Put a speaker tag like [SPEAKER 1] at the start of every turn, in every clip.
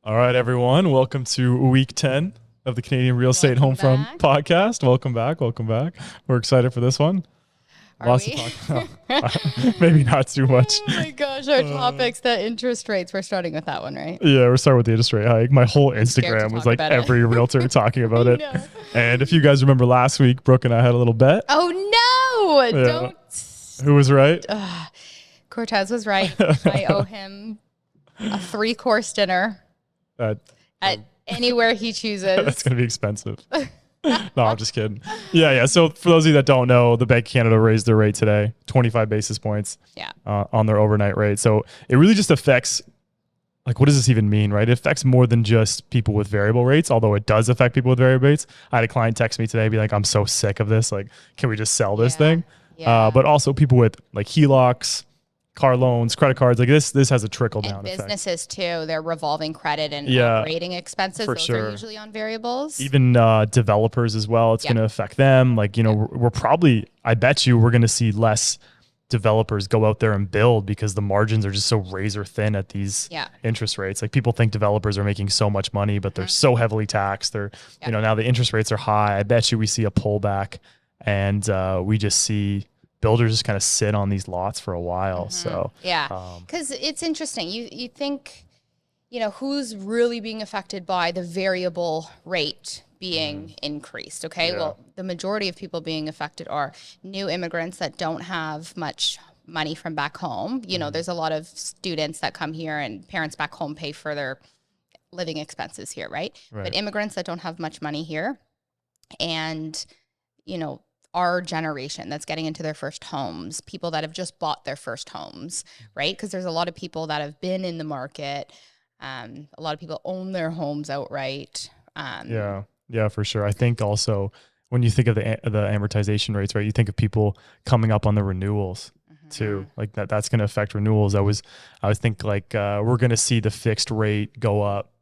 [SPEAKER 1] All right, everyone. Welcome to week 10 of the Canadian Real Estate Home From podcast. Welcome back. Welcome back. We're excited for this one.
[SPEAKER 2] Are
[SPEAKER 1] Lots
[SPEAKER 2] we?
[SPEAKER 1] to talk about. Maybe not too much.
[SPEAKER 2] Oh my gosh, our topics, the interest rates. We're starting with that one, right?
[SPEAKER 1] Yeah, we're starting with the interest rate hike. My whole
[SPEAKER 2] I'm scared to
[SPEAKER 1] Instagram was
[SPEAKER 2] talk
[SPEAKER 1] like
[SPEAKER 2] about it.
[SPEAKER 1] every realtor talking about it.
[SPEAKER 2] know.
[SPEAKER 1] And if you guys remember last week, Brooke and I had a little bet.
[SPEAKER 2] Oh no!
[SPEAKER 1] Yeah.
[SPEAKER 2] Don't.
[SPEAKER 1] Who was right?
[SPEAKER 2] Cortez was right. I owe him a 3-course dinner at anywhere he chooses.
[SPEAKER 1] That's going to be expensive. No, I'm just kidding. Yeah. So for those of you that don't know, the Bank of Canada raised their rate today, 25 basis points on their overnight rate. So it really just affects, like, what does this even mean, right? It affects more than just people with variable rates, although it does affect people with variable rates. I had a client text me today, be like, I'm so sick of this. Like, can we just sell this thing?
[SPEAKER 2] Yeah.
[SPEAKER 1] But also people with like HELOCs, car loans, credit cards, like this has a trickle down effect.
[SPEAKER 2] Businesses too, their revolving credit and operating expenses,
[SPEAKER 1] for
[SPEAKER 2] those
[SPEAKER 1] sure.
[SPEAKER 2] are usually on variables.
[SPEAKER 1] Even developers as well, it's going to affect them. Like, we're probably, I bet you we're going to see less developers go out there and build because the margins are just so razor thin at these interest rates. Like, people think developers are making so much money, but they're so heavily taxed. They're, now the interest rates are high. I bet you we see a pullback and we just see builders just kind of sit on these lots for a while. So
[SPEAKER 2] because it's interesting. You think, who's really being affected by the variable rate being increased? Okay, well, the majority of people being affected are new immigrants that don't have much money from back home. There's a lot of students that come here and parents back home pay for their living expenses here, right? But immigrants that don't have much money here, and our generation that's getting into their first homes, people that have just bought their first homes, right? Because there's a lot of people that have been in the market. A lot of people own their homes outright.
[SPEAKER 1] Yeah, for sure. I think also when you think of the amortization rates, right, you think of people coming up on the renewals too. Like that's going to affect renewals. I was think like we're going to see the fixed rate go up.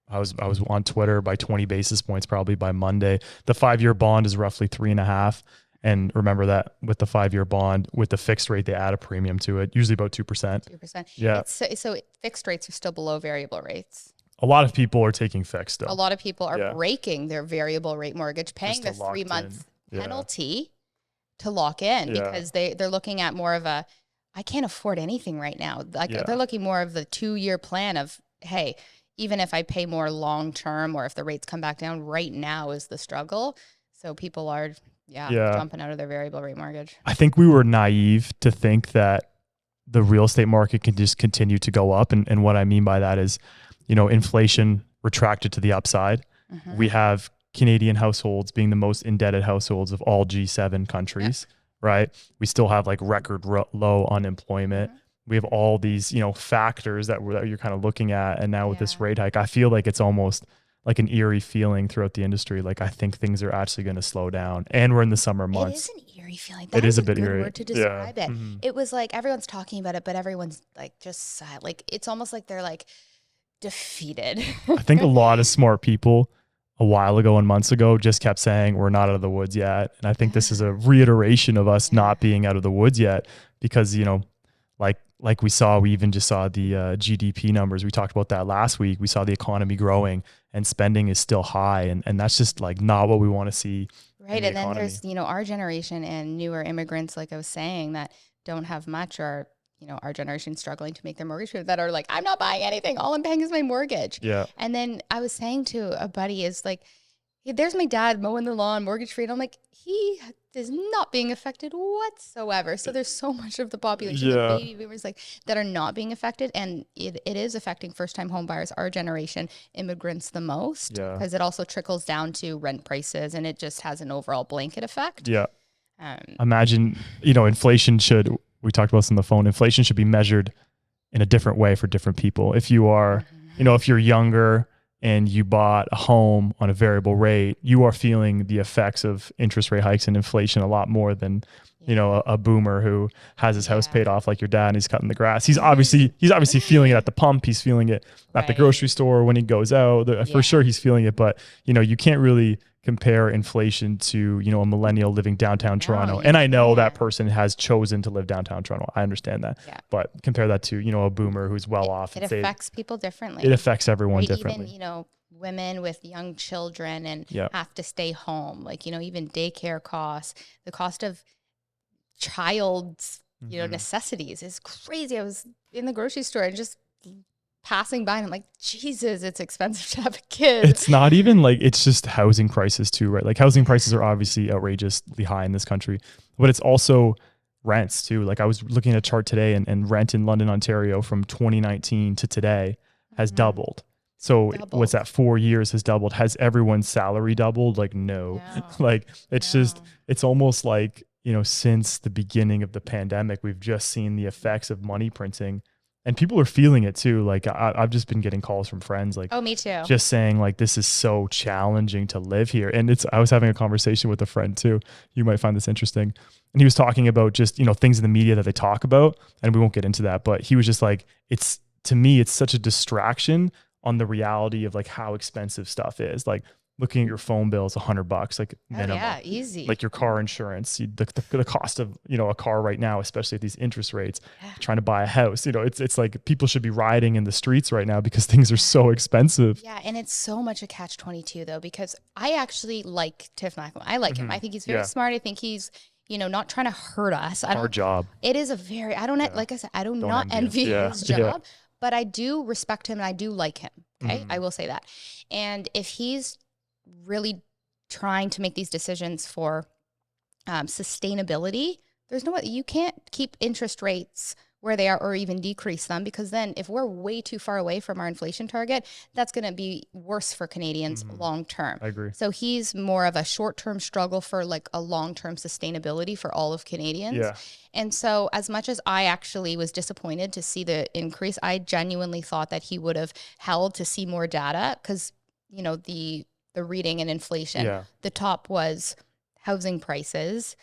[SPEAKER 1] I was on Twitter by 20 basis points probably by Monday. The 5-year bond is roughly 3.5. And remember that with the 5-year bond, with the fixed rate, they add a premium to it, usually about 2%.
[SPEAKER 2] 2%. Yeah. So fixed rates are still below variable rates.
[SPEAKER 1] A lot of people are taking fixed though.
[SPEAKER 2] A lot of people are breaking their variable rate mortgage, paying the 3-month penalty to lock in because they're looking at more of a, I can't afford anything right now. Like they're looking more of the 2-year plan of, hey, even if I pay more long-term or if the rates come back down, right now is the struggle. So people are, jumping out of their variable rate mortgage.
[SPEAKER 1] I think we were naive to think that the real estate market can just continue to go up. And what I mean by that is, inflation retracted to the upside. We have Canadian households being the most indebted households of all G7 countries, right? We still have like record low unemployment. We have all these, factors that you're kind of looking at. And now with this rate hike, I feel like it's almost like an eerie feeling throughout the industry. Like I think things are actually going to slow down, and we're in the summer months.
[SPEAKER 2] It is an eerie feeling.
[SPEAKER 1] It is a bit eerie
[SPEAKER 2] word to describe it. It was like everyone's talking about it, but everyone's like just sad. Like it's almost like they're like defeated.
[SPEAKER 1] I think a lot of smart people a while ago and months ago just kept saying we're not out of the woods yet. And I think this is a reiteration of us not being out of the woods yet because, like we even just saw the GDP numbers. We talked about that last week. We saw the economy growing and spending is still high. And that's just like not what we want to see.
[SPEAKER 2] Right. And then there's, our generation and newer immigrants, like I was saying, that don't have much, or, our generation struggling to make their mortgage payment, that are like, I'm not buying anything. All I'm paying is my mortgage.
[SPEAKER 1] Yeah.
[SPEAKER 2] And then I was saying to a buddy is like, hey, there's my dad mowing the lawn, mortgage free. And I'm like, he is not being affected whatsoever. So there's so much of the population, the baby boomers, like that are not being affected. And it is affecting first-time home buyers, our generation, immigrants the most, because it also trickles down to rent prices and it just has an overall blanket effect.
[SPEAKER 1] Yeah. Imagine, inflation we talked about this on the phone, inflation should be measured in a different way for different people. If you are, if you're younger and you bought a home on a variable rate, you are feeling the effects of interest rate hikes and inflation a lot more than you know, a boomer who has his house paid off like your dad and he's cutting the grass. He's obviously feeling it at the pump. He's feeling it at the grocery store when he goes out. For sure he's feeling it, but you know, you can't really compare inflation to, you know, a millennial living downtown Toronto. And I know that person has chosen to live downtown Toronto. I understand that. Yeah. But compare that to, you know, a boomer who's well off.
[SPEAKER 2] It affects people differently.
[SPEAKER 1] It affects everyone differently.
[SPEAKER 2] Even, you know, women with young children and have to stay home. Like, you know, even daycare costs, the cost of child's, you know, necessities is crazy. I was in the grocery store and just passing by and I'm like, Jesus, it's expensive to have a kid.
[SPEAKER 1] It's not even like, it's just housing prices too, right? Like housing prices are obviously outrageously high in this country, but it's also rents too. Like I was looking at a chart today and rent in London, Ontario from 2019 to today has doubled. So what's that, 4 years has doubled. Has everyone's salary doubled? Like, no. Like it's just, it's almost like, you know, since the beginning of the pandemic, we've just seen the effects of money printing. And people are feeling it too. Like I've just been getting calls from friends, like,
[SPEAKER 2] oh, me too,
[SPEAKER 1] just saying like, this is so challenging to live here. And I was having a conversation with a friend too. You might find this interesting. And he was talking about just, you know, things in the media that they talk about, and we won't get into that, but he was just like, to me, it's such a distraction on the reality of like how expensive stuff is. Like looking at your phone bill is $100, like minimum.
[SPEAKER 2] Yeah, easy.
[SPEAKER 1] Like your car insurance, the cost of, you know, a car right now, especially at these interest rates, trying to buy a house, you know, it's like people should be riding in the streets right now because things are so expensive.
[SPEAKER 2] Yeah. And it's so much a catch-22 though, because I actually like Tiff Macklem. I like him. I think he's very smart. I think he's, you know, not trying to hurt us.
[SPEAKER 1] Hard job.
[SPEAKER 2] It is a very, like I said, I do not envy his job, but I do respect him and I do like him. Okay. I will say that. And if he's really trying to make these decisions for sustainability, there's no way you can't keep interest rates where they are or even decrease them, because then if we're way too far away from our inflation target, that's going to be worse for Canadians long term.
[SPEAKER 1] I agree.
[SPEAKER 2] So he's more of a short-term struggle for like a long-term sustainability for all of Canadians. Yeah. And so as much as I actually was disappointed to see the increase, I genuinely thought that he would have held to see more data, because, you know, the reading and inflation, the top was housing prices,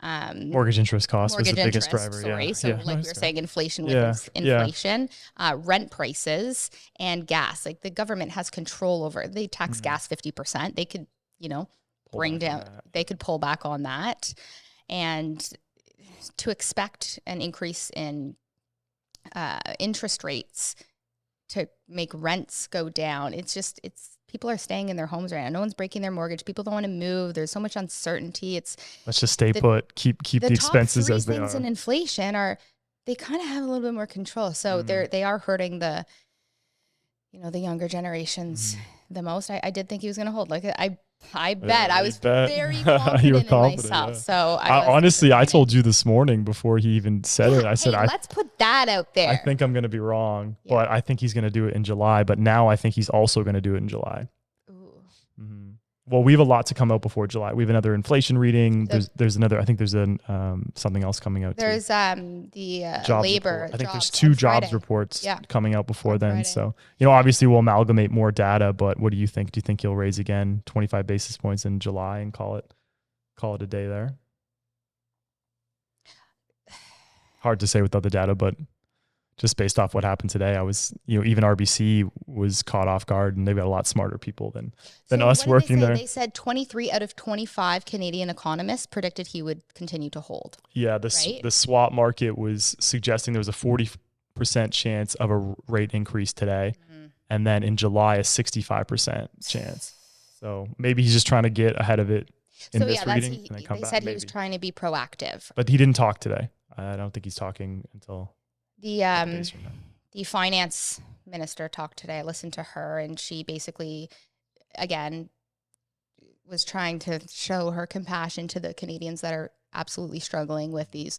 [SPEAKER 1] mortgage interest costs was the biggest driver.
[SPEAKER 2] Sorry. So like we were saying, inflation with inflation, rent prices and gas. Like the government has control over, they tax gas 50%. They could, you know, they could pull back on that. And to expect an increase in interest rates to make rents go down, people are staying in their homes right now. No one's breaking their mortgage. People don't want to move. There's so much uncertainty. Let's
[SPEAKER 1] just stay put. Keep the expenses as they are.
[SPEAKER 2] The top 3 things in inflation they kind of have a little bit more control. So they are hurting the younger generations the most. I did think he was going to hold. Like I bet. I was very confident in myself. Yeah. So
[SPEAKER 1] honestly, I told you this morning before he even said it. I said,
[SPEAKER 2] let's put that out there.
[SPEAKER 1] I think I'm going to be wrong, but I think he's going to do it in July. But now I think he's also going to do it in July. Well, we have a lot to come out before July. We have another inflation reading. There's another. I think there's something else coming out.
[SPEAKER 2] There's the labor.
[SPEAKER 1] Report. I think there's 2 jobs reports coming out before then. Friday. So obviously we'll amalgamate more data. But what do you think? Do you think he'll raise again 25 basis points in July and call it a day there? Hard to say without the data, but just based off what happened today, I was, even RBC was caught off guard, and they've got a lot smarter people than us working there.
[SPEAKER 2] They said 23 out of 25 Canadian economists predicted he would continue to hold.
[SPEAKER 1] Yeah, the swap market was suggesting there was a 40% chance of a rate increase today, and then in July a 65% chance. So maybe he's just trying to get ahead of it in this reading and then come back.
[SPEAKER 2] They said he was trying to be proactive,
[SPEAKER 1] but he didn't talk today. I don't think he's talking until.
[SPEAKER 2] The finance minister talked today. I listened to her, and she basically, again, was trying to show her compassion to the Canadians that are absolutely struggling with these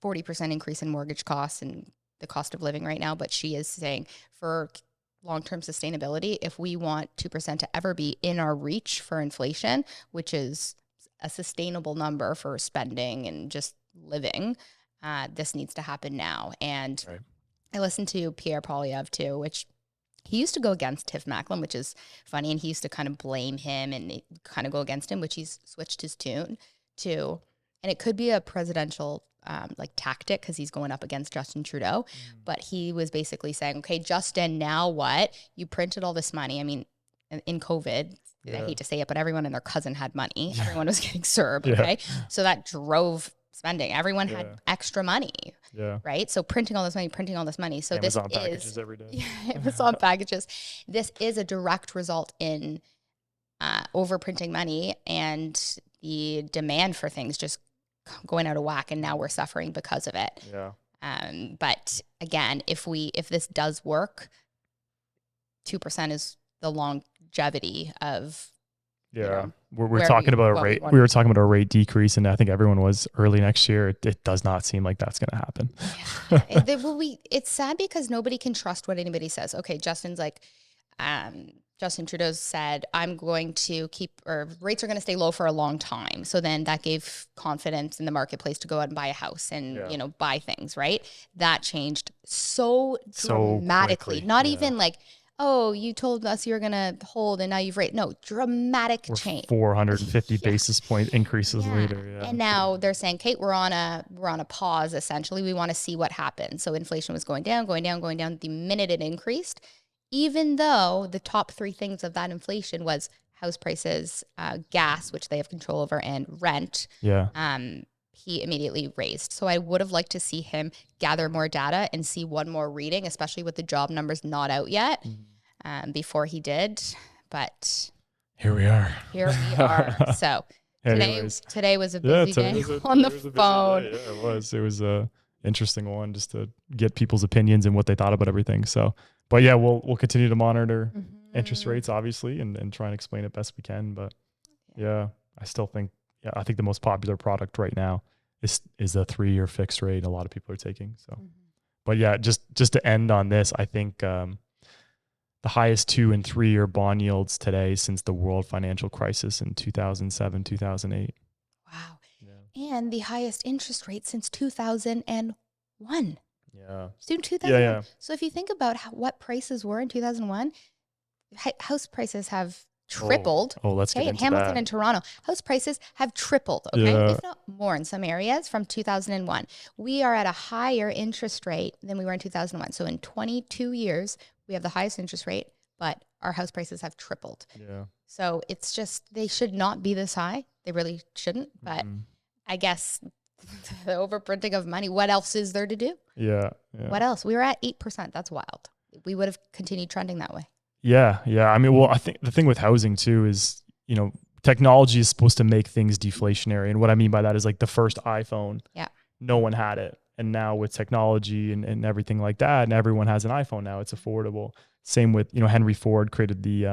[SPEAKER 2] 40% increase in mortgage costs and the cost of living right now. But she is saying for long-term sustainability, if we want 2% to ever be in our reach for inflation, which is a sustainable number for spending and just living, this needs to happen now. And I listened to Pierre Poilievre too, which he used to go against Tiff Macklem, which is funny. And he used to kind of blame him and kind of go against him, which he's switched his tune to and it could be a presidential like tactic because he's going up against Justin Trudeau, but he was basically saying, okay, Justin, now what? You printed all this money. I mean, in COVID, I hate to say it, but everyone and their cousin had money. Everyone was getting CERB, okay? So that drove spending. Everyone had extra money, right? So printing all this money. So
[SPEAKER 1] Amazon packages every day.
[SPEAKER 2] Amazon packages. This is a direct result in overprinting money and the demand for things just going out of whack, and now we're suffering because of it. But again, if this does work, 2% is the longevity of
[SPEAKER 1] we're talking about a rate. We were talking about a rate decrease, and I think everyone was early next year. It does not seem like that's going to happen.
[SPEAKER 2] It's sad because nobody can trust what anybody says. Okay, Justin Trudeau said, I'm going to rates are going to stay low for a long time. So then that gave confidence in the marketplace to go out and buy a house and, buy things, right? That changed so dramatically.
[SPEAKER 1] Quickly.
[SPEAKER 2] Not even like, oh, you told us you were going to hold and now you've raised. No, dramatic change.
[SPEAKER 1] 450 basis point increases later.
[SPEAKER 2] And now they're saying, Kate, we're on a pause, essentially. We want to see what happens. So inflation was going down. The minute it increased, even though the top three things of that inflation was house prices, gas, which they have control over, and rent, he immediately raised. So I would have liked to see him gather more data and see one more reading, especially with the job numbers not out yet, before he did. But
[SPEAKER 1] here we are.
[SPEAKER 2] So today was a busy day on the phone.
[SPEAKER 1] Yeah, it was. It was a interesting one just to get people's opinions and what they thought about everything. So, but yeah, we'll continue to monitor interest rates, obviously, and try and explain it best we can. But I still think, I think the most popular product right now is a 3-year fixed rate. A lot of people are taking. So, but yeah, just to end on this, I think the highest 2 and 3 year bond yields today since the world financial crisis in 2007, 2008.
[SPEAKER 2] Wow. Yeah. And the highest interest rate since 2001. Soon 2001. Yeah. So if you think about what prices were in 2001, house prices have tripled.
[SPEAKER 1] Let's get into
[SPEAKER 2] in Hamilton
[SPEAKER 1] that.
[SPEAKER 2] and Toronto, house prices have tripled, if not more in some areas from 2001. We are at a higher interest rate than we were in 2001. So in 22 years, we have the highest interest rate, but our house prices have tripled. So it's just, they should not be this high. They really shouldn't. But I guess the overprinting of money, what else is there to do? What else? We were at 8%. That's wild. We would have continued trending that way.
[SPEAKER 1] Yeah. I mean, well, I think the thing with housing too is, technology is supposed to make things deflationary. And what I mean by that is like the first iPhone, no one had it. And now with technology and everything like that, and everyone has an iPhone now, it's affordable. Same with, Henry Ford created the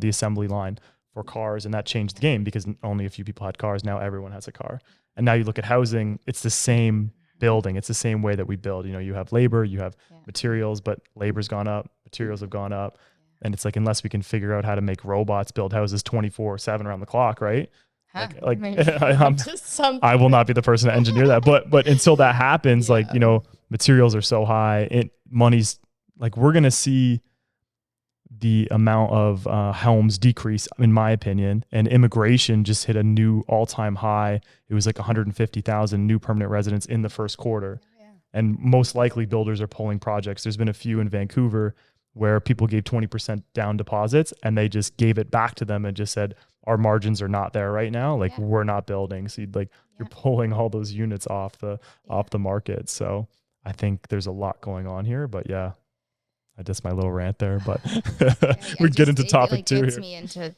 [SPEAKER 1] assembly line for cars, and that changed the game because only a few people had cars. Now everyone has a car. And now you look at housing, it's the same building. It's the same way that we build. You have labor, you have materials, but labor's gone up, materials have gone up. And it's like, unless we can figure out how to make robots build houses 24/7 around the clock, right? I will not be the person to engineer that, but until that happens, materials are so high, money's like, we're going to see the amount of homes decrease, in my opinion, and immigration just hit a new all-time high. It was like 150,000 new permanent residents in the first quarter. And most likely builders are pulling projects. There's been a few in Vancouver where people gave 20% down deposits and they just gave it back to them and just said, our margins are not there right now. Like we're not building. So you're pulling all those units off the market. So I think there's a lot going on here, but that's my little rant there, but we get into topic 2 here.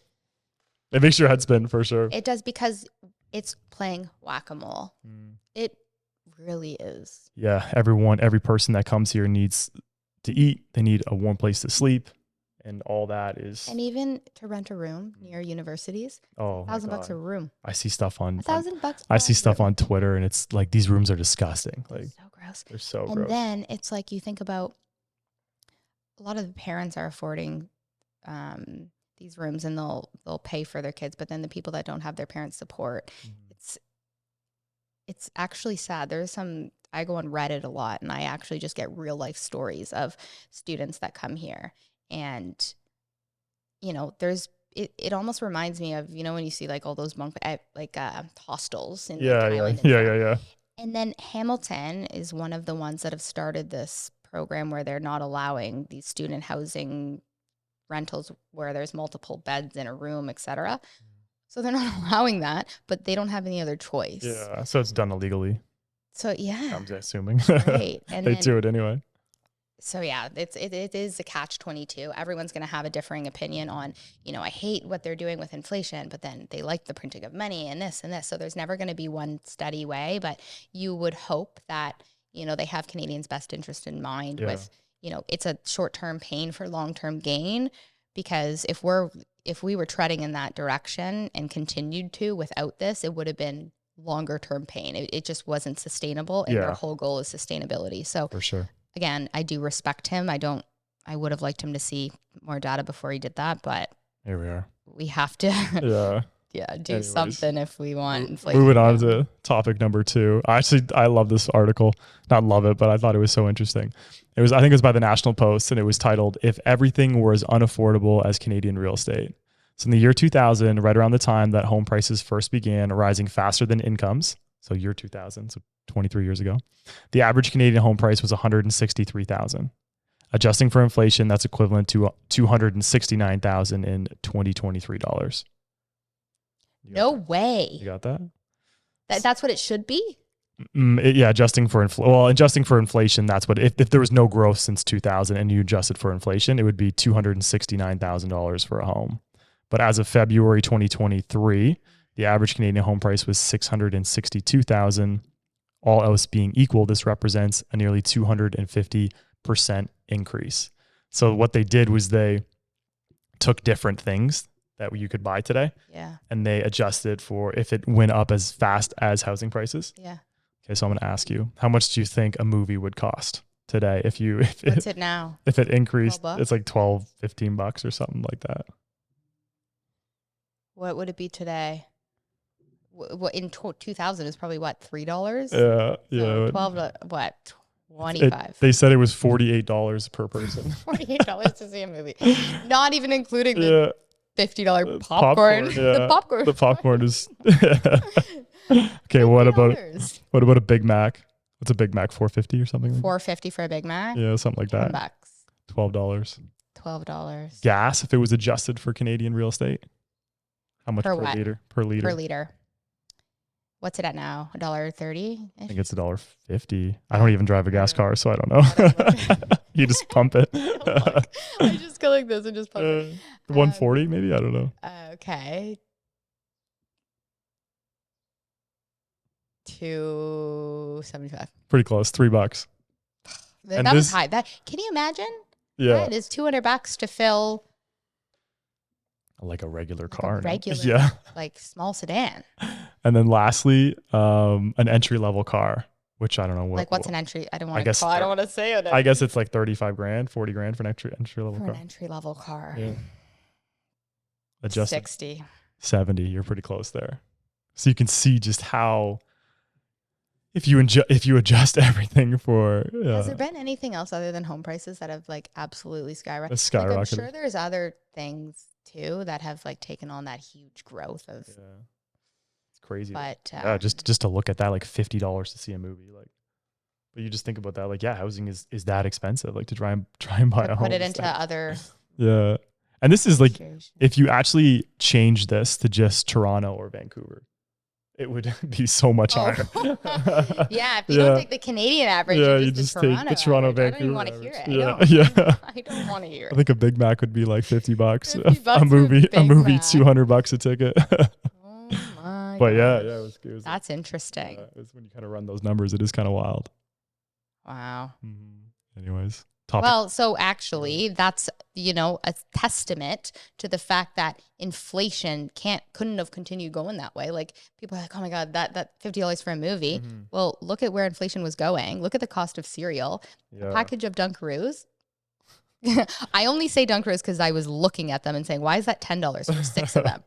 [SPEAKER 1] It makes your head spin for sure.
[SPEAKER 2] It does, because it's playing whack-a-mole. It really is.
[SPEAKER 1] Yeah. Every person that comes here needs to eat. They need a warm place to sleep, and all that is. And
[SPEAKER 2] even to rent a room near universities. $1,000 a room.
[SPEAKER 1] I see stuff on
[SPEAKER 2] $1,000.
[SPEAKER 1] I see stuff on Twitter, and it's like, these rooms are disgusting. Like,
[SPEAKER 2] so gross.
[SPEAKER 1] They're so gross.
[SPEAKER 2] And then it's like, you think about, a lot of the parents are affording these rooms, and they'll pay for their kids, but then the people that don't have their parents' support, it's actually sad. I go on Reddit a lot, and I actually just get real life stories of students that come here, and there's it almost reminds me of, when you see like all those monk hostels in
[SPEAKER 1] Yeah,
[SPEAKER 2] like,
[SPEAKER 1] yeah,
[SPEAKER 2] Thailand and
[SPEAKER 1] yeah,
[SPEAKER 2] stuff.
[SPEAKER 1] yeah, yeah.
[SPEAKER 2] And then Hamilton is one of the ones that have started this program where they're not allowing these student housing rentals where there's multiple beds in a room, etc. So they're not allowing that, but they don't have any other choice.
[SPEAKER 1] Yeah, so it's done illegally.
[SPEAKER 2] So yeah,
[SPEAKER 1] I'm assuming.
[SPEAKER 2] right. And
[SPEAKER 1] they do it anyway.
[SPEAKER 2] So yeah, it is a catch-22. Everyone's going to have a differing opinion on, I hate what they're doing with inflation, but then they like the printing of money and this and this. So there's never going to be one steady way, but you would hope that, they have Canadians' best interest in mind with, it's a short-term pain for long-term gain, because if we were treading in that direction and continued to without this, it would have been longer-term pain. It just wasn't sustainable, and their whole goal is sustainability. So
[SPEAKER 1] for sure.
[SPEAKER 2] Again, I do respect him. I would have liked him to see more data before he did that, but
[SPEAKER 1] here we are.
[SPEAKER 2] We have to do something if we want inflation.
[SPEAKER 1] Moving on to topic number 2. I love this article. Not love it, but I thought it was so interesting. I think it was by the National Post, and it was titled, "If Everything Were as Unaffordable as Canadian Real Estate." So in the year 2000, right around the time that home prices first began rising faster than incomes, so year 2000, so 23 years ago, the average Canadian home price was $163,000. Adjusting for inflation, that's equivalent to $269,000 in 2023 dollars.
[SPEAKER 2] No way.
[SPEAKER 1] You got that?
[SPEAKER 2] That's what it should be?
[SPEAKER 1] Adjusting for inflation, that's what, if there was no growth since 2000 and you adjusted for inflation, it would be $269,000 for a home. But as of February 2023, the average Canadian home price was $662,000. All else being equal, this represents a nearly 250% increase. So what they did was they took different things that you could buy today, and they adjusted for if it went up as fast as housing prices.
[SPEAKER 2] Yeah.
[SPEAKER 1] Okay, so I'm going to ask you, how much do you think a movie would cost today if
[SPEAKER 2] What's it now?
[SPEAKER 1] If it increased, it's like $12, $15 or something like that.
[SPEAKER 2] What would it be today? What in 2000 is probably what, $3?
[SPEAKER 1] Yeah.
[SPEAKER 2] 12 to what? 25.
[SPEAKER 1] They said it was $48 per person.
[SPEAKER 2] $48 to see a movie, not even including the $50 popcorn.
[SPEAKER 1] The popcorn is okay. What about a Big Mac? What's a Big Mac? $4.50 or something?
[SPEAKER 2] $4.50 for a Big Mac.
[SPEAKER 1] Yeah, something like that.
[SPEAKER 2] $12.
[SPEAKER 1] $12. Gas, if it was adjusted for Canadian real estate, how much per liter? Per liter.
[SPEAKER 2] What's it at now? $1.30?
[SPEAKER 1] I think it's $1.50. I don't even drive a gas car, so I don't know. You just pump it.
[SPEAKER 2] I just go like this and just pump it.
[SPEAKER 1] 140 maybe? I don't know.
[SPEAKER 2] Okay. $2.75.
[SPEAKER 1] Pretty close. $3.
[SPEAKER 2] That was high. Can you imagine?
[SPEAKER 1] Yeah.
[SPEAKER 2] That is $200 to fill
[SPEAKER 1] like a regular car.
[SPEAKER 2] Like small sedan.
[SPEAKER 1] And then lastly, an entry level car, which I don't know what.
[SPEAKER 2] What's an entry? I don't want to say it.
[SPEAKER 1] I guess it's like $35,000, $40,000 for an entry level car.
[SPEAKER 2] An entry level car.
[SPEAKER 1] Yeah. Adjusted
[SPEAKER 2] 60.
[SPEAKER 1] 70. You're pretty close there. So you can see just how, if you adjust everything for.
[SPEAKER 2] Has there been anything else other than home prices that have like absolutely skyrocketed? I'm sure there's other things too that have like taken on that huge growth of.
[SPEAKER 1] Yeah. It's crazy.
[SPEAKER 2] But
[SPEAKER 1] just to look at that, like $50 to see a movie, like. But you just think about that, like, housing is that expensive, like to try and buy a home.
[SPEAKER 2] Put it into other.
[SPEAKER 1] Yeah. And this is like, if you actually change this to just Toronto or Vancouver, it would be so much higher.
[SPEAKER 2] Yeah. If you don't take the Canadian average, you just take the Toronto, Vancouver. I don't even want to hear it. I don't want to hear it.
[SPEAKER 1] I think a Big Mac would be like $50. A movie, $200 a ticket.
[SPEAKER 2] Oh my
[SPEAKER 1] But it was
[SPEAKER 2] that's interesting.
[SPEAKER 1] When you kind of run those numbers, it is kind of wild.
[SPEAKER 2] Wow.
[SPEAKER 1] Mm-hmm. Anyways.
[SPEAKER 2] Well, so actually that's, a testament to the fact that inflation couldn't have continued going that way. Like people are like, oh my God, that $50 for a movie. Mm-hmm. Well, look at where inflation was going. Look at the cost of cereal, a package of Dunkaroos. I only say Dunkaroos because I was looking at them and saying, why is that $10 for 6 of them?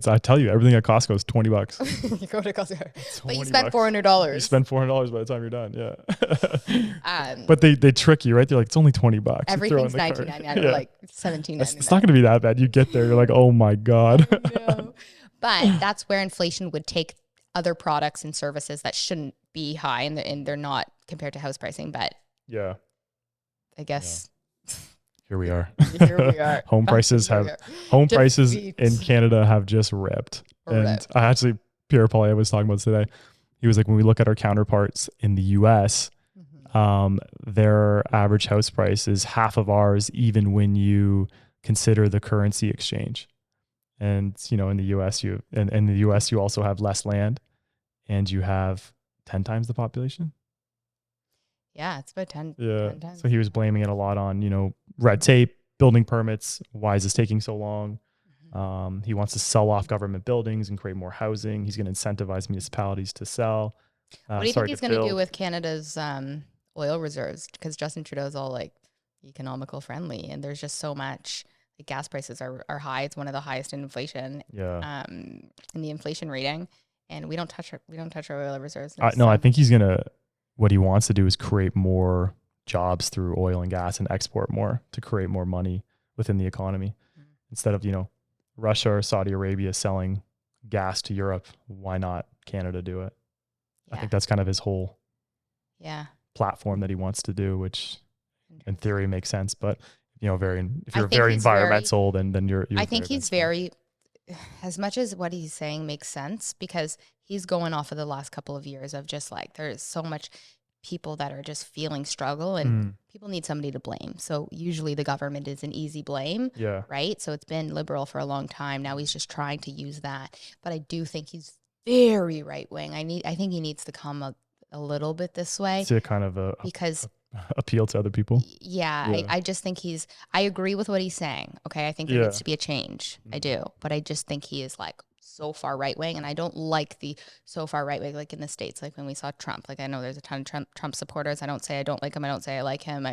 [SPEAKER 1] I tell you, everything at Costco is $20.
[SPEAKER 2] You go to Costco, but you
[SPEAKER 1] $20.
[SPEAKER 2] spent $400.
[SPEAKER 1] You spend $400 by the time you're done. Yeah. But they trick you, right? They're like, it's only $20.
[SPEAKER 2] Everything's $19.99 or like $17.99.
[SPEAKER 1] It's not going to be that bad. You get there, you're like, oh my God.
[SPEAKER 2] No. But that's where inflation would take other products and services that shouldn't be high, and they're not compared to house pricing. But
[SPEAKER 1] yeah,
[SPEAKER 2] I guess
[SPEAKER 1] here we are.
[SPEAKER 2] Here we are.
[SPEAKER 1] Home prices in Canada have just ripped. And I actually, Pierre Paul, I was talking about this today. He was like, when we look at our counterparts in the US, their average house price is half of ours, even when you consider the currency exchange. And, you know, in the US, you also have less land, and you have 10 times the population.
[SPEAKER 2] Yeah, it's about 10.
[SPEAKER 1] Yeah.
[SPEAKER 2] 10 times.
[SPEAKER 1] So he was blaming it a lot on, you know, red tape, building permits. Why is this taking so long? He wants to sell off government buildings and create more housing. He's going to incentivize municipalities to sell.
[SPEAKER 2] What do you think he's going to do with Canada's oil reserves? Because Justin Trudeau's all like economical friendly, and there's just so much. Like gas prices are high. It's one of the highest in inflation.
[SPEAKER 1] Yeah.
[SPEAKER 2] In the inflation rating, and we don't touch our oil reserves.
[SPEAKER 1] No, I think what he wants to do is create more jobs through oil and gas and export more to create more money within the economy. Instead of, you know, Russia or Saudi Arabia selling gas to Europe, why not Canada do it? I think that's kind of his whole platform that he wants to do, which in theory makes sense. But, you know, if you're very environmental, then you're
[SPEAKER 2] I think he's very, as much as what he's saying makes sense, because he's going off of the last couple of years of just like, there's so much people that are just feeling struggle, and people need somebody to blame. So usually the government is an easy blame, right? So it's been liberal for a long time. Now he's just trying to use that. But I do think he's very right wing. I think he needs to come a little bit this way.
[SPEAKER 1] It's a kind of because appeal to other people.
[SPEAKER 2] I just think I agree with what he's saying. Okay. I think there needs to be a change. I do. But I just think he is like so far right wing, and I don't like the so far right wing, like in the States, like when we saw Trump. Like I know there's a ton of Trump supporters. I don't say I don't like him. I don't say I like him.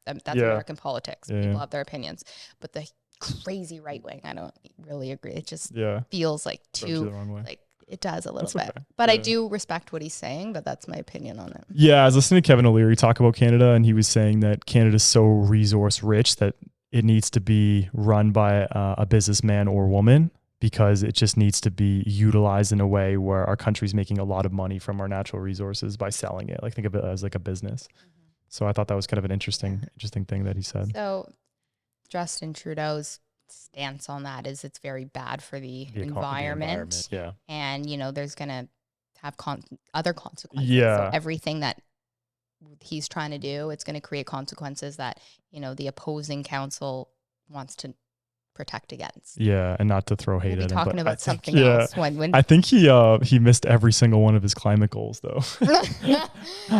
[SPEAKER 2] That's American politics. People have their opinions. But the crazy right wing, I don't really agree. It just feels like too like it does a little bit. Okay. But I do respect what he's saying, but that's my opinion on it. Yeah,
[SPEAKER 1] I was listening to Kevin O'Leary talk about Canada, and he was saying that Canada's so resource rich that it needs to be run by a businessman or woman, because it just needs to be utilized in a way where our country's making a lot of money from our natural resources by selling it. Like think of it as like a business. So I thought that was kind of an interesting thing that he said.
[SPEAKER 2] So Justin Trudeau's stance on that is it's very bad for the environment.
[SPEAKER 1] Yeah.
[SPEAKER 2] And, you know, there's going to have other consequences.
[SPEAKER 1] Yeah.
[SPEAKER 2] So everything that he's trying to do, it's going to create consequences that, you know, the opposing council wants to protect against.
[SPEAKER 1] Yeah, and not to throw hate at him.
[SPEAKER 2] Talking about something else. When
[SPEAKER 1] I think he missed every single one of his climate goals, though.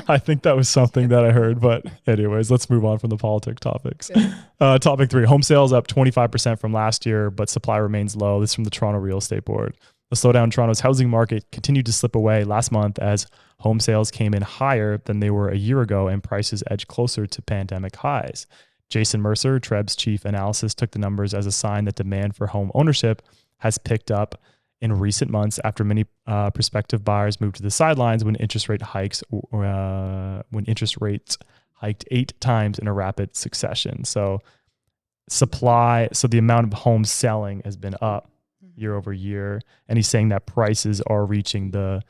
[SPEAKER 1] I think that was something that I heard. But anyways, let's move on from the politic topics. Topic 3: home sales up 25% from last year, but supply remains low. This is from the Toronto Real Estate Board. The slowdown in Toronto's housing market continued to slip away last month as home sales came in higher than they were a year ago, and prices edged closer to pandemic highs. Jason Mercer, Treb's chief analysis, took the numbers as a sign that demand for home ownership has picked up in recent months after many prospective buyers moved to the sidelines when interest rates hiked 8 times in a rapid succession. So the amount of homes selling has been up year over year, and he's saying that prices are reaching the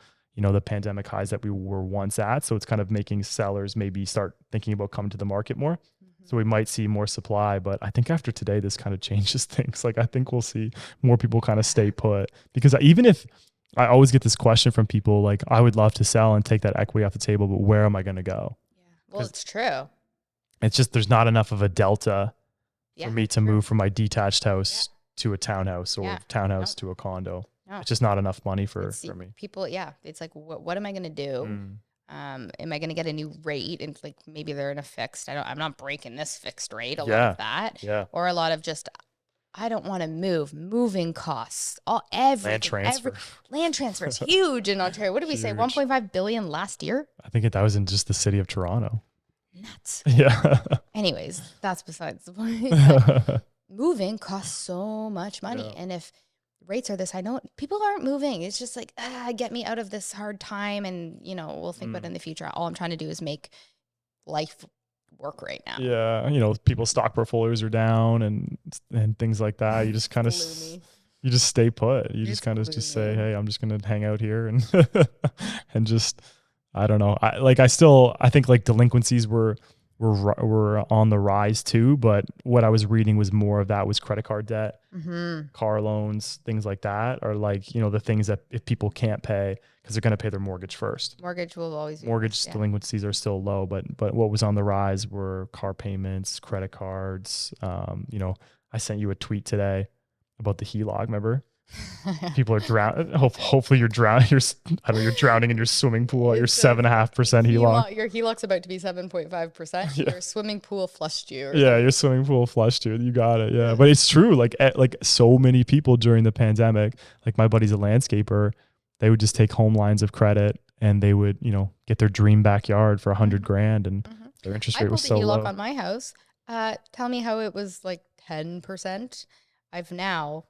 [SPEAKER 1] pandemic highs that we were once at. So it's kind of making sellers maybe start thinking about coming to the market more. So we might see more supply, but I think after today, this kind of changes things. Like I think we'll see more people kind of stay put, because even if I always get this question from people, like I would love to sell and take that equity off the table, but where am I going to go?
[SPEAKER 2] Yeah. Well, it's true.
[SPEAKER 1] It's just, there's not enough of a delta for me to move from my detached house to a townhouse or townhouse to a condo. No. It's just not enough money for me.
[SPEAKER 2] People, it's like, what am I going to do? Am I going to get a new rate? And like, maybe they're in a fixed, I'm not breaking this fixed rate. A lot of that. Yeah. Or a lot of just, I don't want to move. Moving costs. Everything. Land transfer is huge in Ontario. What did we say? 1.5 billion last year?
[SPEAKER 1] I think that was in just the city of Toronto.
[SPEAKER 2] Nuts.
[SPEAKER 1] Yeah.
[SPEAKER 2] Anyways, that's besides the point. Moving costs so much money. Yeah. And if rates are this. I know people aren't moving. It's just like, get me out of this hard time. And, we'll think about it in the future. All I'm trying to do is make life work right now.
[SPEAKER 1] Yeah. People's stock portfolios are down and things like that. You just kind of, you just stay put. You just kind of just say, hey, I'm just going to hang out here and, and just, I don't know. I think like delinquencies were on the rise too, but what I was reading was more of that was credit card debt, car loans, things like that, or like, the things that if people can't pay because they're going to pay their mortgage first.
[SPEAKER 2] Mortgage will always be
[SPEAKER 1] mortgage delinquencies are still low, but what was on the rise were car payments, credit cards. I sent you a tweet today about the HELOC, remember? People are drowning. Hopefully you're drowning. You're drowning in your swimming pool at your 7.5% HELOC.
[SPEAKER 2] Your HELOC's about to be 7.5%. Yeah. Your swimming pool flushed you.
[SPEAKER 1] Your swimming pool flushed you. You got it. Yeah. But it's true. Like so many people during the pandemic, like my buddy's a landscaper, they would just take home lines of credit and they would, get their dream backyard for $100,000 and their interest rate was so low.
[SPEAKER 2] I pulled a HELOC on my house. Tell me how it was like 10%. I've now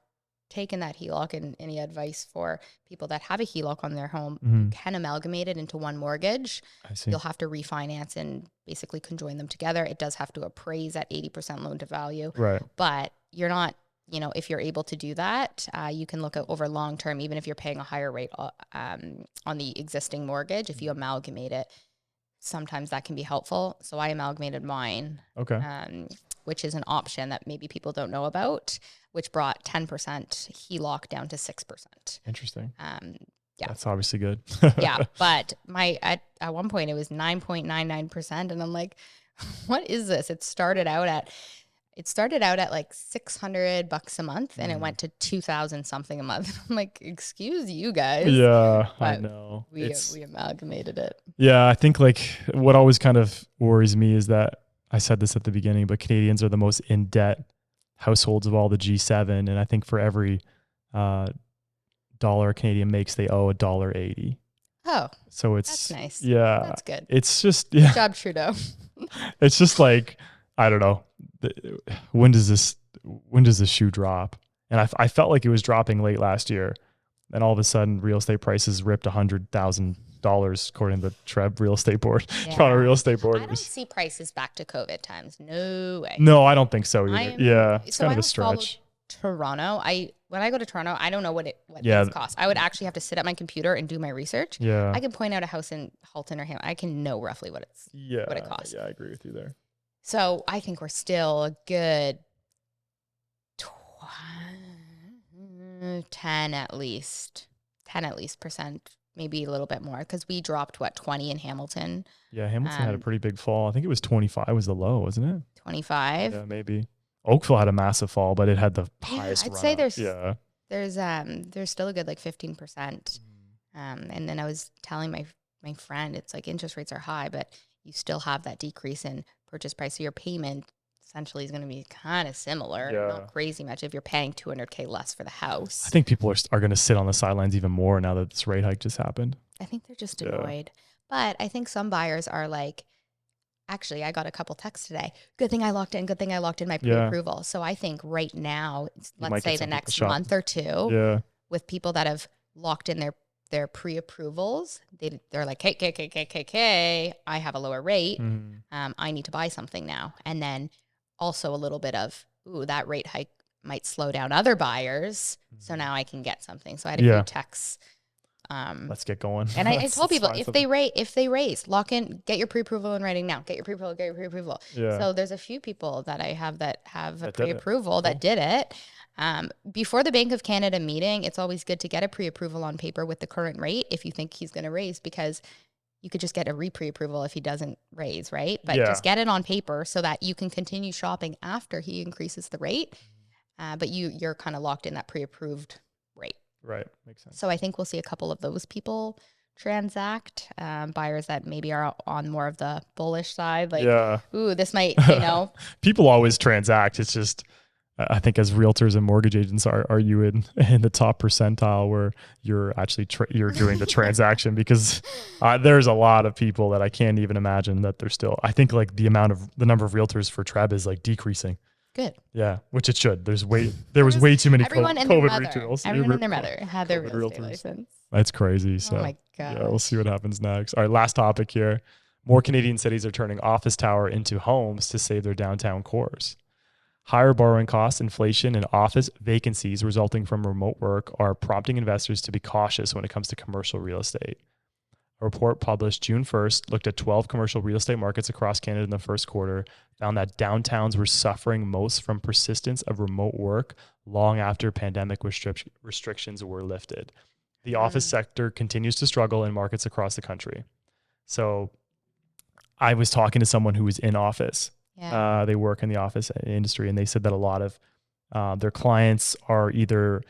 [SPEAKER 2] taken that HELOC, and any advice for people that have a HELOC on their home, you can amalgamate it into one mortgage.
[SPEAKER 1] I see.
[SPEAKER 2] You'll have to refinance and basically conjoin them together. It does have to appraise at 80% loan to value.
[SPEAKER 1] Right.
[SPEAKER 2] But you're not, if you're able to do that, you can look at over long term, even if you're paying a higher rate on the existing mortgage, if you amalgamate it, sometimes that can be helpful. So I amalgamated mine.
[SPEAKER 1] Okay.
[SPEAKER 2] Which is an option that maybe people don't know about, which brought 10% HELOC down to 6%.
[SPEAKER 1] Interesting.
[SPEAKER 2] Yeah.
[SPEAKER 1] That's obviously good.
[SPEAKER 2] Yeah. But at one point it was 9.99%. And I'm like, what is this? It started out at like $600 a month and it went to 2,000 something a month. I'm like, excuse you guys.
[SPEAKER 1] Yeah, I know.
[SPEAKER 2] We amalgamated it.
[SPEAKER 1] Yeah. I think like what always kind of worries me is that I said this at the beginning, but Canadians are the most in debt households of all the G7. And I think for every dollar a Canadian makes, they owe $1.80.
[SPEAKER 2] Oh,
[SPEAKER 1] so
[SPEAKER 2] that's nice.
[SPEAKER 1] Yeah,
[SPEAKER 2] that's good.
[SPEAKER 1] It's just,
[SPEAKER 2] Good job, Trudeau.
[SPEAKER 1] It's just like, I don't know. When does the shoe drop? And I felt like it was dropping late last year. And all of a sudden real estate prices ripped $100,000 according to the TREB real estate board, Toronto real estate board.
[SPEAKER 2] I don't see prices back to COVID times. No way.
[SPEAKER 1] No, I don't think so either. It's kind of a stretch.
[SPEAKER 2] Toronto. When I go to Toronto, I don't know what things cost. I would actually have to sit at my computer and do my research.
[SPEAKER 1] Yeah.
[SPEAKER 2] I can point out a house in Halton or Hamilton. I can know roughly what it costs.
[SPEAKER 1] Yeah, I agree with you there.
[SPEAKER 2] So I think we're still a good 10 at least percent, maybe a little bit more, because we dropped 20 in Hamilton.
[SPEAKER 1] Yeah, Hamilton had a pretty big fall. I think it was 25 was the low, wasn't it?
[SPEAKER 2] 25.
[SPEAKER 1] Yeah, maybe. Oakville had a massive fall, but it had the highest.
[SPEAKER 2] I'd say there's still a good like 15%. And then I was telling my friend, it's like interest rates are high, but you still have that decrease in purchase price. So your payment essentially is going to be kind of similar, not crazy much if you're paying $200K less for the house.
[SPEAKER 1] I think people are going to sit on the sidelines even more now that this rate hike just happened.
[SPEAKER 2] I think they're just annoyed. But I think some buyers are like, actually, I got a couple texts today. Good thing I locked in my pre-approval. Yeah. So I think right now, let's say the next month or two, with people that have locked in their pre-approvals, they're like, hey, I have a lower rate. I need to buy something now. And then also a little bit of, that rate hike might slow down other buyers. So now I can get something. So I had a few texts.
[SPEAKER 1] Let's get going.
[SPEAKER 2] And I told people, if they raise, lock in, get your pre-approval in writing now. Get your pre-approval. Yeah. So there's a few people that I have that have a pre-approval that did it. Before the Bank of Canada meeting, it's always good to get a pre-approval on paper with the current rate if you think he's going to raise, because you could just get a pre-approval if he doesn't raise, right? But just get it on paper so that you can continue shopping after he increases the rate. But you're kind of locked in that pre-approved rate.
[SPEAKER 1] Right. Makes sense.
[SPEAKER 2] So I think we'll see a couple of those people transact, buyers that maybe are on more of the bullish side. Like, this might,
[SPEAKER 1] People always transact. It's just, I think as realtors and mortgage agents, are you in the top percentile where you're actually you're doing the transaction? Because there's a lot of people that I can't even imagine that they're still. I think like the number of realtors for TREB is like decreasing.
[SPEAKER 2] Good.
[SPEAKER 1] Yeah, which it should. There was way too many
[SPEAKER 2] everyone and
[SPEAKER 1] COVID
[SPEAKER 2] their mother.
[SPEAKER 1] regionals.
[SPEAKER 2] Everyone and their mother had their real estate
[SPEAKER 1] realtors.
[SPEAKER 2] license.
[SPEAKER 1] That's crazy. So
[SPEAKER 2] Oh my god.
[SPEAKER 1] yeah, we'll see what happens next. All right, last topic here. More Canadian cities are turning office tower into homes to save their downtown cores. Higher borrowing costs, inflation, and office vacancies resulting from remote work are prompting investors to be cautious when it comes to commercial real estate. A report published June 1st looked at 12 commercial real estate markets across Canada in the first quarter, found that downtowns were suffering most from persistence of remote work long after pandemic restrictions were lifted. The office sector continues to struggle in markets across the country. So I was talking to someone who was in office.
[SPEAKER 2] Yeah.
[SPEAKER 1] They work in the office industry, and they said that a lot of their clients are either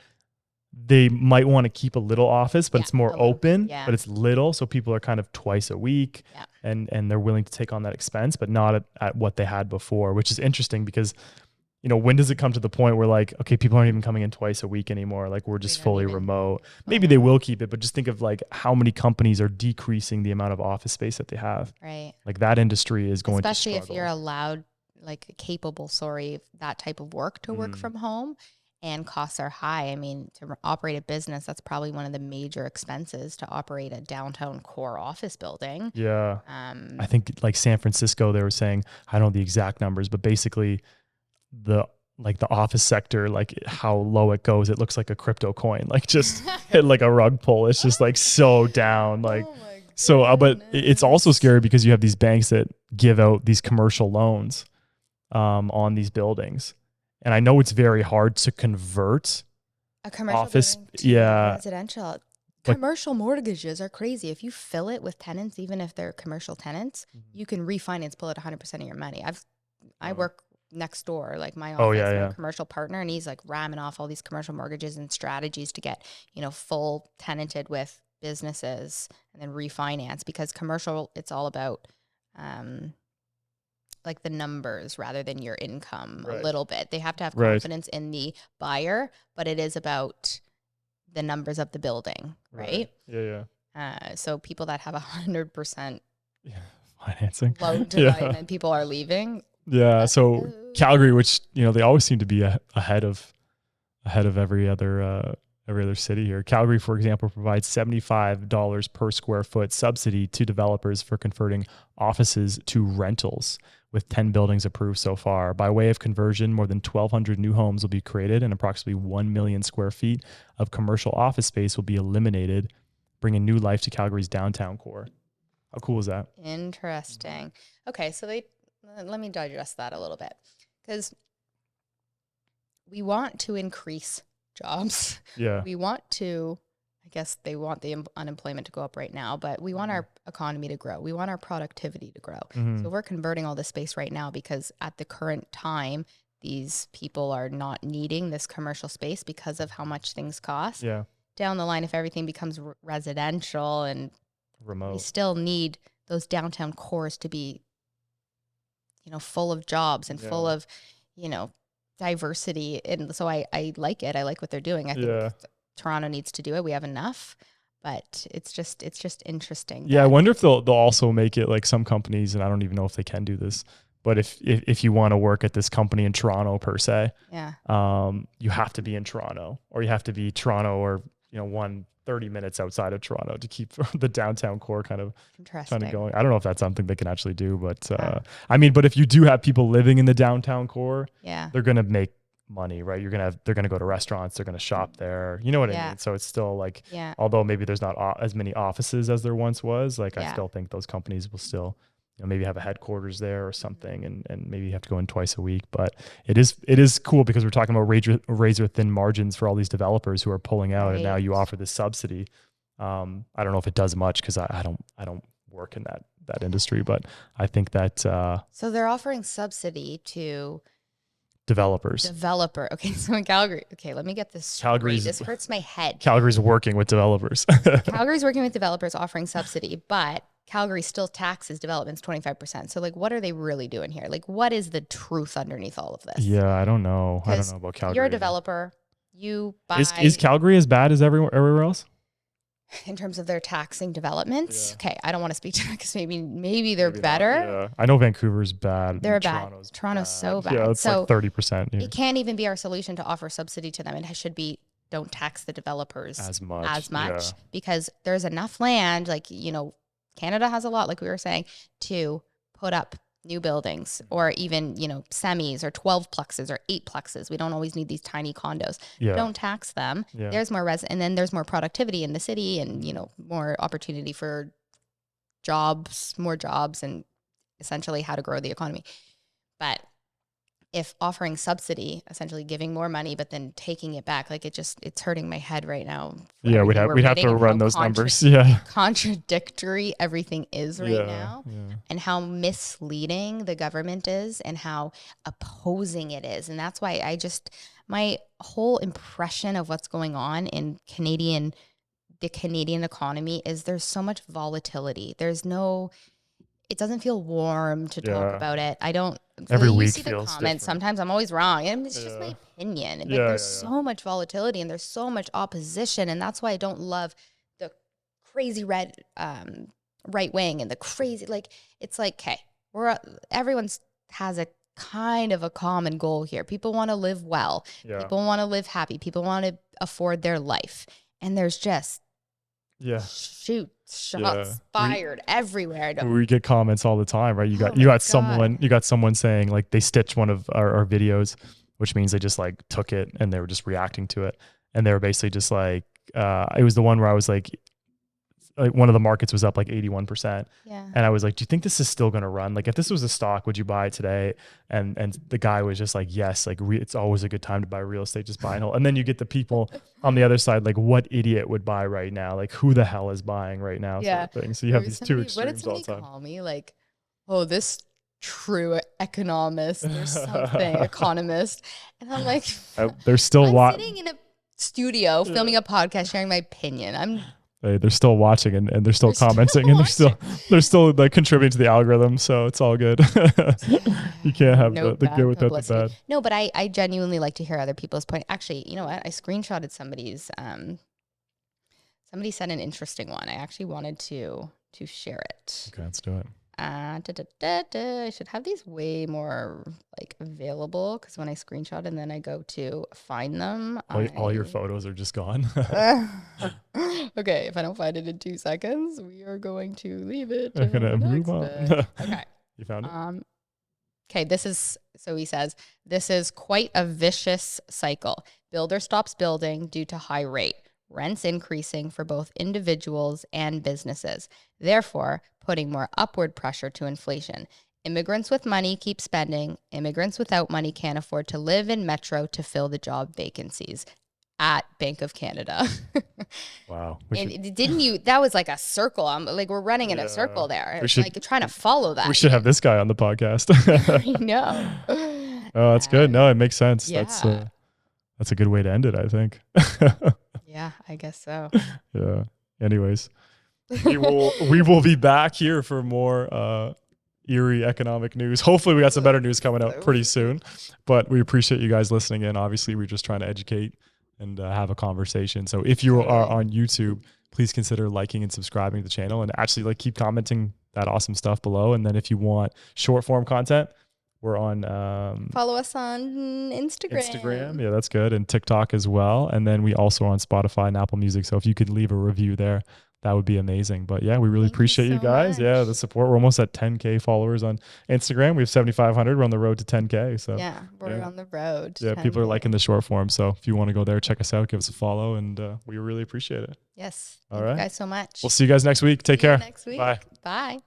[SPEAKER 1] they might want to keep a little office, but it's more open, but it's little. So people are kind of twice a week and they're willing to take on that expense, but not at what they had before, which is interesting because, you know, when does it come to the point where like, okay, people aren't even coming in twice a week anymore. Like we're just fully remote. Maybe they will keep it, but just think of like how many companies are decreasing the amount of office space that they have.
[SPEAKER 2] Right.
[SPEAKER 1] Like that industry is going
[SPEAKER 2] especially
[SPEAKER 1] to struggle.
[SPEAKER 2] if you're allowed, like capable, that type of work to work from home. And costs are high. I mean, to operate a business, that's probably one of the major expenses to operate a downtown core office building.
[SPEAKER 1] Yeah. I think like San Francisco, they were saying, I don't know the exact numbers, but basically the office sector, like how low it goes, it looks like a crypto coin, like just hit like a rug pull. It's just like so down. Like, but it's also scary because you have these banks that give out these commercial loans on these buildings. And I know it's very hard to convert
[SPEAKER 2] a commercial
[SPEAKER 1] office,
[SPEAKER 2] to residential. Commercial mortgages are crazy. If you fill it with tenants, even if they're commercial tenants, you can refinance, pull out 100% of your money. I work next door, like my office, my commercial partner, and he's like ramming off all these commercial mortgages and strategies to get, you know, full tenanted with businesses and then refinance, because commercial, it's all about like the numbers rather than your income a little bit. They have to have confidence in the buyer, but it is about the numbers of the building, right?
[SPEAKER 1] Yeah.
[SPEAKER 2] So people that have 100%
[SPEAKER 1] financing
[SPEAKER 2] loan to buy, and then people are leaving.
[SPEAKER 1] Yeah. So Calgary, which, you know, they always seem to be ahead of every other city here. Calgary, for example, provides $75 per square foot subsidy to developers for converting offices to rentals, with 10 buildings approved so far. By way of conversion, more than 1,200 new homes will be created and approximately 1 million square feet of commercial office space will be eliminated, bringing new life to Calgary's downtown core. How cool is that?
[SPEAKER 2] Interesting. Okay, so let me digest that a little bit, because we want to increase jobs. Yeah. We want to, I guess they want the unemployment to go up right now, but we want our economy to grow. We want our productivity to grow. So we're converting all this space right now because at the current time, these people are not needing this commercial space because of how much things cost. Yeah. Down the line, if everything becomes residential and remote, we still need those downtown cores to be, you know, full of jobs and full of, you know, diversity. And so I like it. I like what they're doing. I think Toronto needs to do it. We have enough, but it's just interesting.
[SPEAKER 1] Yeah. I wonder if they'll also make it like some companies, and I don't even know if they can do this, but if you want to work at this company in Toronto per se, you have to be in Toronto, or you have to be Toronto or, you know, 30 minutes outside of Toronto to keep the downtown core kind of going. I don't know if that's something they can actually do, but I mean, but if you do have people living in the downtown core, they're going to make money, right? They're going to go to restaurants, they're going to shop there. You know what I mean? So it's still like, although maybe there's not as many offices as there once was, like I still think those companies will still, you know, maybe have a headquarters there or something, and maybe you have to go in twice a week. But it is cool because we're talking about razor thin margins for all these developers who are pulling out, and now you offer this subsidy. I don't know if it does much because I don't work in that industry, but I think that
[SPEAKER 2] so they're offering subsidy to
[SPEAKER 1] developers.
[SPEAKER 2] Okay, so in Calgary, okay, let me get this straight. This hurts my head.
[SPEAKER 1] Calgary's working with developers.
[SPEAKER 2] Calgary's working with developers offering subsidy, but Calgary still taxes developments 25%. So like, what are they really doing here? Like, what is the truth underneath all of this?
[SPEAKER 1] Yeah, I don't know. I don't know about Calgary.
[SPEAKER 2] You're a developer. You buy.
[SPEAKER 1] Is Calgary as bad as everywhere else?
[SPEAKER 2] in terms of their taxing developments. Okay, I don't want to speak to that because maybe they're better.
[SPEAKER 1] Yeah. I know Vancouver's bad.
[SPEAKER 2] They're bad. Toronto's so bad.
[SPEAKER 1] Yeah, it's
[SPEAKER 2] so
[SPEAKER 1] like 30%.
[SPEAKER 2] It can't even be our solution to offer subsidy to them. It should be don't tax the developers as much because there's enough land. Like, you know, Canada has a lot, like we were saying, to put up new buildings or even, you know, semis or 12 plexes or 8 plexes. We don't always need these tiny condos. Don't tax them. There's more and then there's more productivity in the city and, you know, more opportunity for jobs, more jobs, and essentially how to grow the economy. But if offering subsidy, essentially giving more money, but then taking it back, like it's hurting my head right now.
[SPEAKER 1] Yeah, we'd have to run those numbers. Yeah.
[SPEAKER 2] Contradictory everything is right now and how misleading the government is and how opposing it is. And that's why my whole impression of what's going on in the Canadian economy is there's so much volatility. It doesn't feel warm to talk about it. I don't.
[SPEAKER 1] Every week
[SPEAKER 2] see
[SPEAKER 1] feels
[SPEAKER 2] the comments.
[SPEAKER 1] Different.
[SPEAKER 2] Sometimes I'm always wrong, and it's just my opinion. And there's so much volatility, and there's so much opposition, and that's why I don't love the crazy right wing and the crazy It's like, okay, everyone has a kind of a common goal here. People want to live well. People want to live happy. People want to afford their life, and there's just shots fired everywhere.
[SPEAKER 1] We get comments all the time, right? You got someone saying like they stitched one of our videos, which means they just like took it and they were just reacting to it, and they were basically just like it was the one where I was like one of the markets was up like 81%. And I was like, do you think this is still going to run? Like if this was a stock, would you buy it today? And the guy was just like, yes, like it's always a good time to buy real estate, just buy and hold. And then you get the people on the other side, like what idiot would buy right now? Like who the hell is buying right now? Sort of thing. So you have these two extremes all the time.
[SPEAKER 2] Call me like, oh, this true economist or something, economist. And I'm like,
[SPEAKER 1] there's still
[SPEAKER 2] I'm sitting in a studio filming a podcast, sharing my opinion.
[SPEAKER 1] They're still watching and they're still commenting and they're still like contributing to the algorithm. So it's all good. You can't have the good without the bad.
[SPEAKER 2] No, but I genuinely like to hear other people's point. Actually, you know what? I screenshotted somebody's, somebody said an interesting one. I actually wanted to share it.
[SPEAKER 1] Okay, let's do it.
[SPEAKER 2] I should have these way more like available because when I screenshot and then I go to find them,
[SPEAKER 1] all your photos are just gone.
[SPEAKER 2] Okay, if I don't find it in 2 seconds, we are going to leave it.
[SPEAKER 1] I'm gonna move on.
[SPEAKER 2] Okay,
[SPEAKER 1] you found it.
[SPEAKER 2] Okay, so he says this is quite a vicious cycle. Builder stops building due to high rate. Rents increasing for both individuals and businesses, therefore putting more upward pressure to inflation. Immigrants with money keep spending. Immigrants without money can't afford to live in Metro to fill the job vacancies. At Bank of Canada.
[SPEAKER 1] Wow.
[SPEAKER 2] That was like a circle. Like we're running in a circle there. Like trying to follow that.
[SPEAKER 1] We should have this guy on the podcast.
[SPEAKER 2] I know.
[SPEAKER 1] Oh, that's good. No, it makes sense. Yeah. That's a good way to end it, I think.
[SPEAKER 2] Yeah, I guess so.
[SPEAKER 1] Yeah. Anyways, we will be back here for more eerie economic news. Hopefully we got some better news coming out pretty soon, but we appreciate you guys listening in. Obviously we're just trying to educate and have a conversation. So if you are on YouTube, please consider liking and subscribing to the channel and actually like keep commenting that awesome stuff below. And then if you want short form content, we're on
[SPEAKER 2] follow us on Instagram.
[SPEAKER 1] Yeah, that's good. And TikTok as well. And then we also are on Spotify and Apple Music. So if you could leave a review there, that would be amazing. But yeah, we really appreciate you guys. Much. Yeah, the support. We're almost at 10K followers on Instagram. We have 7,500. We're on the road to 10K. So
[SPEAKER 2] yeah, we're on the road.
[SPEAKER 1] Yeah, 10K. People are liking the short form. So if you want to go there, check us out, give us a follow, and we really appreciate it.
[SPEAKER 2] Yes.
[SPEAKER 1] All right.
[SPEAKER 2] Thank you guys so much.
[SPEAKER 1] We'll see you guys next week. Take care.
[SPEAKER 2] Next week.
[SPEAKER 1] Bye.
[SPEAKER 2] Bye.